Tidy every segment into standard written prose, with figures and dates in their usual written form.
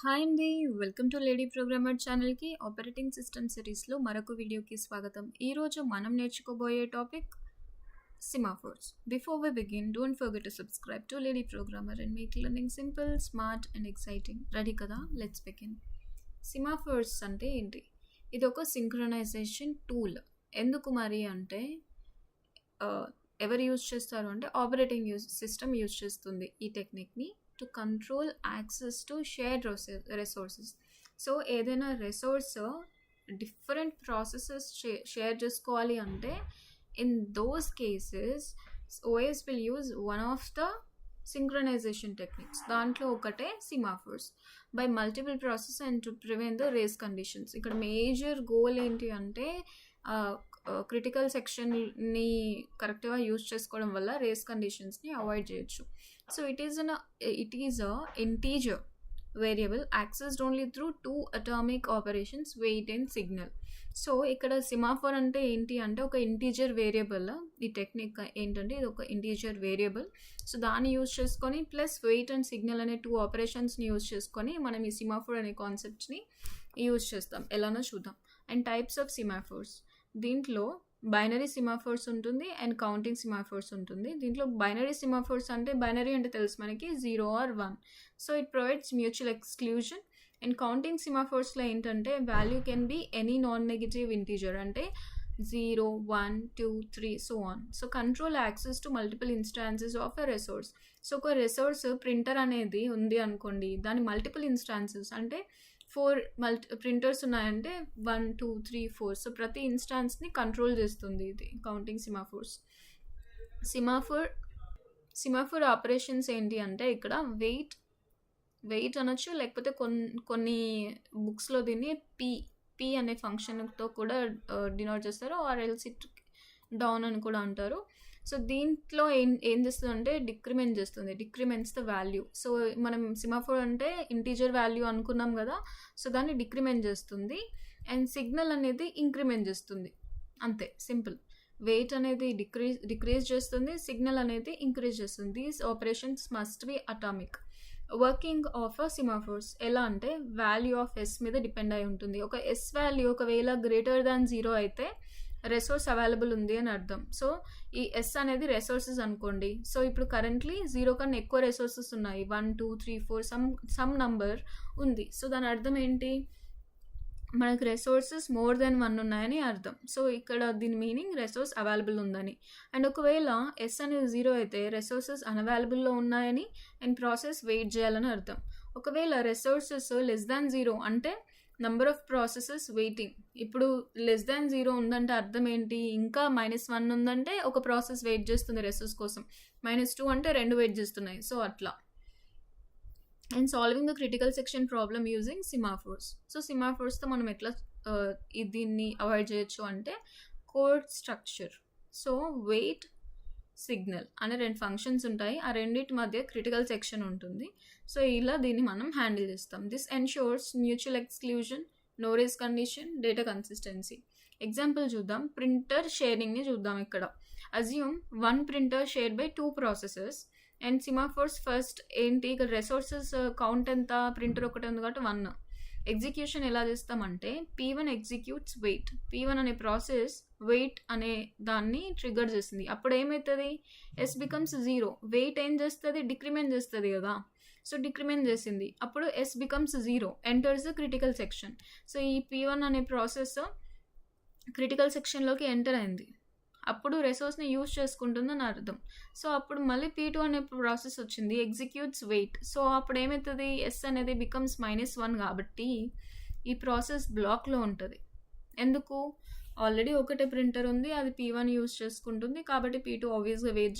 Hi అండి. Welcome to lady programmer ఛానల్‌కి operating system సిరీస్‌లో మరొక వీడియోకి స్వాగతం. ఈరోజు మనం నేర్చుకోబోయే topic semaphores. Before we begin, don't forget to subscribe to lady programmer and make learning simple, smart and exciting. Ready కదా? Let's begin. సిమాఫోర్స్ అంటే ఏంటి? ఇది ఒక సింక్రనైజేషన్ టూల్. ఎందుకు మరి అంటే ఎవరు యూజ్ చేస్తారు అంటే ఆపరేటింగ్ సిస్టమ్ యూజ్ చేస్తుంది ఈ టెక్నిక్ని to control access to shared resources. So ఏదైనా రిసోర్స్ డిఫరెంట్ ప్రాసెసెస్ షేర్ చేసుకోవాలి అంటే in those cases OS will use one of the synchronization techniques. దాంట్లో ఒకటే semaphores by multiple process and to prevent the race conditions. ఇక్కడ major goal ఏంటి అంటే critical సెక్షన్ని కరెక్ట్గా యూజ్ చేసుకోవడం వల్ల రేస్ కండిషన్స్ని అవాయిడ్ చేయొచ్చు. So it is a integer variable accessed only through 2 atomic operations, wait and signal. So ఇక్కడ సిమాఫోర్ అంటే ఏంటి అంటే ఒక ఇంటీజర్ వేరియబుల్. ఈ టెక్నిక్ ఏంటంటే ఇది ఒక ఇంటీజర్ వేరియబుల్. సో దాన్ని యూజ్ చేసుకొని ప్లస్ వెయిట్ అండ్ సిగ్నల్ అనే 2 ఆపరేషన్స్ని యూజ్ చేసుకొని మనం ఈ సిమాఫోర్ అనే కాన్సెప్ట్ని యూజ్ చేస్తాం. ఎలానో చూద్దాం. అండ్ టైప్స్ ఆఫ్ సిమాఫోర్స్, దీంట్లో బైనరీ సిమాఫోర్స్ ఉంటుంది అండ్ కౌంటింగ్ సిమాఫోర్స్ ఉంటుంది. దీంట్లో బైనరీ సిమాఫోర్స్ అంటే బైనరీ అంటే తెలుసు మనకి 0 or 1. So it provides mutual exclusion. And counting సిమాఫోర్స్లో ఏంటంటే value can be any non negative integer అంటే 0, 1, 2, 3 so on. So control access to multiple instances of a resource. So ఒక రిసోర్స్ ప్రింటర్ అనేది ఉంది అనుకోండి, దాని మల్టిపుల్ ఇన్స్టాన్సెస్ అంటే 4 printers ఉన్నాయంటే 1, 2, 3, 4. సో ప్రతి ఇన్స్టాన్స్ని కంట్రోల్ చేస్తుంది ఇది కౌంటింగ్ సిమాఫోర్స్. సిమాఫోర్ ఆపరేషన్స్ ఏంటి అంటే ఇక్కడ వెయిట్ అనొచ్చు, లేకపోతే కొన్ని బుక్స్లో దీన్ని పీ అనే ఫంక్షన్తో కూడా డినోట్ చేస్తారు, ఆర్ ఎల్స్ ఇట్ డౌన్ అని కూడా అంటారు. సో దీంట్లో ఏం చేస్తుంది అంటే డిక్రిమెంట్స్ ద వాల్యూ. సో మనం సిమాఫోర్ అంటే ఇంటీజర్ వాల్యూ అనుకున్నాం కదా, సో దాన్ని డిక్రిమెంట్ చేస్తుంది. అండ్ సిగ్నల్ అనేది ఇంక్రిమెంట్ చేస్తుంది, అంతే సింపుల్. వెయిట్ అనేది డిక్రీజ్ చేస్తుంది, సిగ్నల్ అనేది ఇంక్రీజ్ చేస్తుంది. These operations must be atomic. Working of a semaphores ఎలా అంటే వాల్యూ ఆఫ్ ఎస్ మీద డిపెండ్ అయి ఉంటుంది. ఒక ఎస్ వాల్యూ ఒకవేళ గ్రేటర్ దాన్ 0 అయితే రిసోర్స్ అవైలబుల్ ఉంది అని అర్థం. సో ఈ ఎస్ అనేది రిసోర్సెస్ అనుకోండి. సో ఇప్పుడు కరెంట్లీ 0 కన్నా ఎక్కువ రిసోర్సెస్ ఉన్నాయి, 1, 2, 3, 4 సమ్ నంబర్ ఉంది. సో దాని అర్థం ఏంటి, మనకు రిసోర్సెస్ మోర్ దెన్ 1 ఉన్నాయని అర్థం. సో ఇక్కడ దీని మీనింగ్ రిసోర్స్ అవైలబుల్ ఉందని. అండ్ ఒకవేళ ఎస్ అనేది 0 అయితే రిసోర్సెస్ అన్అవైలబుల్లో ఉన్నాయని అండ్ ప్రాసెస్ వెయిట్ చేయాలని అర్థం. ఒకవేళ రిసోర్సెస్ లెస్ దాన్ 0 అంటే నంబర్ ఆఫ్ ప్రాసెసెస్ వెయిటింగ్. ఇప్పుడు లెస్ దాన్ 0 ఉందంటే అర్థం ఏంటి, ఇంకా -1 ఉందంటే ఒక ప్రాసెస్ వెయిట్ చేస్తుంది రిసోర్స్ కోసం, -2 అంటే 2 వెయిట్ చేస్తున్నాయి. సో అట్లా. And solving the critical section problem using semaphores. So సిమాఫోర్స్తో మనం ఎట్లా దీన్ని అవాయిడ్ చేయొచ్చు అంటే code structure. So wait, signal అనే 2 ఫంక్షన్స్ ఉంటాయి, ఆ రెండింటి మధ్య క్రిటికల్ సెక్షన్ ఉంటుంది. సో ఇలా దీన్ని మనం హ్యాండిల్ చేస్తాం. This ensures mutual exclusion, no race condition, data consistency. Example చూద్దాం. ప్రింటర్ షేరింగ్ని చూద్దాం. ఇక్కడ assume 1 printer shared by 2 processes and semaphores first ఏంటి, ఇక్కడ రిసోర్సెస్ కౌంట్ ఎంత, ప్రింటర్ ఒకటి ఉంది కాబట్టి 1. ఎగ్జిక్యూషన్ ఎలా చేస్తామంటే P1 ఎగ్జిక్యూట్స్ వెయిట్. P1 అనే ప్రాసెస్ వెయిట్ అనే దాన్ని ట్రిగర్ చేస్తుంది. అప్పుడు ఏమవుతుంది, ఎస్ బికమ్స్ 0. వెయిట్ ఏం చేస్తుంది, డిక్రిమెంట్ చేస్తుంది కదా. సో డిక్రిమెంట్ చేసింది, అప్పుడు S becomes 0, enters the critical section. So ఈ P1 అనే ప్రాసెస్ క్రిటికల్ సెక్షన్లోకి ఎంటర్ అయింది, అప్పుడు రిసోర్స్ని యూజ్ చేసుకుంటుందని అర్థం. సో అప్పుడు మళ్ళీ P2 అనే ప్రాసెస్ వచ్చింది, ఎగ్జిక్యూట్స్ వెయిట్. సో అప్పుడు ఏమవుతుంది, ఎస్ అనేది బికమ్స్ -1 కాబట్టి ఈ ప్రాసెస్ బ్లాక్లో ఉంటుంది. ఎందుకు, ఆల్రెడీ ఒకటే ప్రింటర్ ఉంది, అది P1 యూజ్ చేసుకుంటుంది కాబట్టి P2 ఆబ్వియస్గా వెయిట్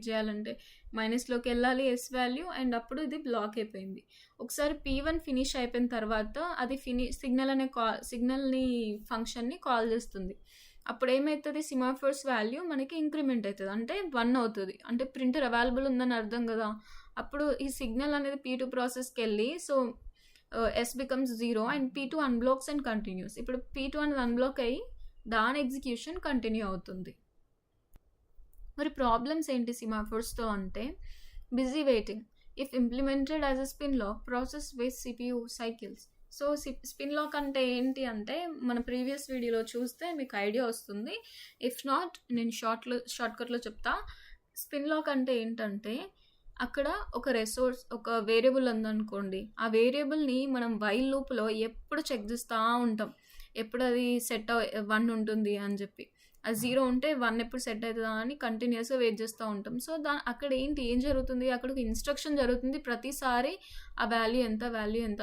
చేయాలంటే మైనస్లోకి వెళ్ళాలి ఎస్ వాల్యూ, అండ్ అప్పుడు ఇది బ్లాక్ అయిపోయింది. ఒకసారి P1 ఫినిష్ అయిపోయిన తర్వాత అది సిగ్నల్ని ఫంక్షన్ని కాల్ చేస్తుంది. అప్పుడు ఏమవుతుంది, సిమాఫోర్స్ వాల్యూ మనకి ఇంక్రిమెంట్ అవుతుంది, అంటే 1 అవుతుంది, అంటే ప్రింటర్ అవైలబుల్ ఉందని అర్థం కదా. అప్పుడు ఈ సిగ్నల్ అనేది P2 ప్రాసెస్కి వెళ్ళి so S becomes 0 and P2 unblocks and continues. ఇప్పుడు P2 అనేది అన్బ్లాక్ అయ్యి దాని ఎగ్జిక్యూషన్ కంటిన్యూ అవుతుంది. మరి ప్రాబ్లమ్స్ ఏంటి సిమాఫోర్స్తో అంటే busy waiting. If implemented as a spin lock process waste CPU cycles. So spin lock అంటే ఏంటి అంటే మన ప్రీవియస్ వీడియోలో చూస్తే మీకు ఐడియా వస్తుంది. ఇఫ్ నాట్ నేను షార్ట్కట్లో చెప్తా. స్పిన్ లాక్ అంటే ఏంటంటే అక్కడ ఒక వేరియబుల్ ఉందనుకోండి, ఆ వేరియబుల్ని మనం వైల్ లూప్లో ఎప్పుడు చెక్ చేస్తూ ఉంటాం, ఎప్పుడు అది సెట్ 1 ఉంటుంది అని చెప్పి, అది 0 ఉంటే 1 ఎప్పుడు సెట్ అవుతుందా అని కంటిన్యూస్గా వెయిట్ చేస్తూ ఉంటాం. సో అక్కడ ఏం జరుగుతుంది, అక్కడ ఒక ఇన్స్ట్రక్షన్ జరుగుతుంది, ప్రతిసారి ఆ వాల్యూ ఎంత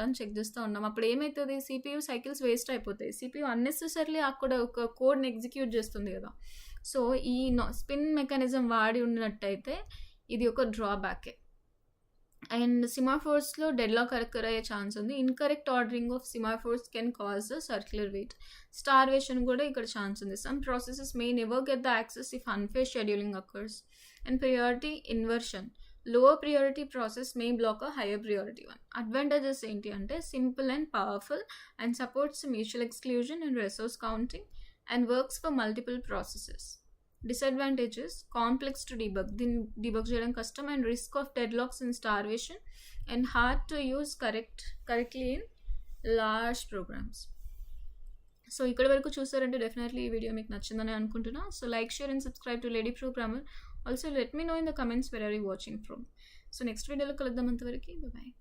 అని చెక్ చేస్తూ ఉన్నాం. అప్పుడు ఏమవుతుంది, CPU సైకిల్స్ వేస్ట్ అయిపోతాయి. CPU అన్నెసెసరీలీ అక్కడ ఒక కోడ్ని ఎగ్జిక్యూట్ చేస్తుంది కదా. సో ఈ స్పిన్ మెకానిజం వాడి ఉన్నట్టయితే ఇది ఒక డ్రాబ్యాకే. అండ్ సిమాఫోర్స్లో డెడ్లాక్ అక్కర్ అయ్యే ఛాన్స్ ఉంది. Incorrect ordering of semaphores can cause the circular wait. Starvation కూడా ఇక్కడ ఛాన్స్ ఉంది. Some processes may never get the access if unfair scheduling occurs. And priority inversion, lower priority process may block a higher priority one. Advantages ఏంటి అంటే simple and powerful and supports mutual exclusion and resource counting and works for multiple processes. Disadvantages, complex to debug, దీన్ని debug చేయడం కష్టం, and risk of deadlocks and starvation, and hard to use correctly in large programs. So ఇక్కడ వరకు చూసారంటే definitely ఈ video మీకు నచ్చిందని అనుకుంటున్నా. So like, share and subscribe to lady programmer. Also let me know in the comments where are you watching from. So next వీడియోలో కలుద్దాం. అంతవరకు బాయ్.